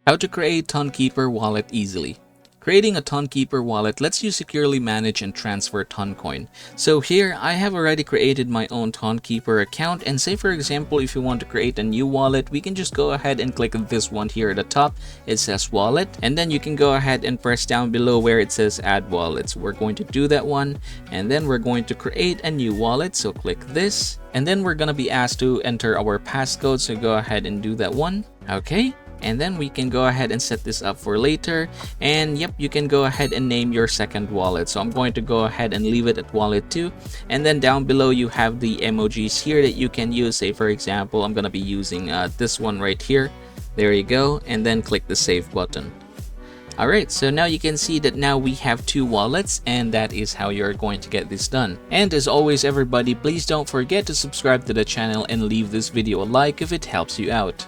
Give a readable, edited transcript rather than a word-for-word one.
How to create Tonkeeper wallet easily. Creating a Tonkeeper wallet lets you securely manage and transfer Toncoin. So here, I have already created my own Tonkeeper account, and say for example, if you want to create a new wallet, we can just go ahead and click this one here at the top. It says wallet, and then you can go ahead and press down below where it says add wallets. We're going to do that one, and then we're going to create a new wallet. So click this, and then we're going to be asked to enter our passcode. So go ahead and do that one. Okay. And then we can go ahead and set this up for later, and yep, you can go ahead and name your second wallet. So I'm going to go ahead and leave it at wallet 2, and then down below you have the emojis here that you can use. Say for example, I'm gonna be using this one right here. There you go, and then click the save button. Alright, so now you can see that now we have 2 wallets, and that is how you're going to get this done. And as always everybody, please don't forget to subscribe to the channel and leave this video a like if it helps you out.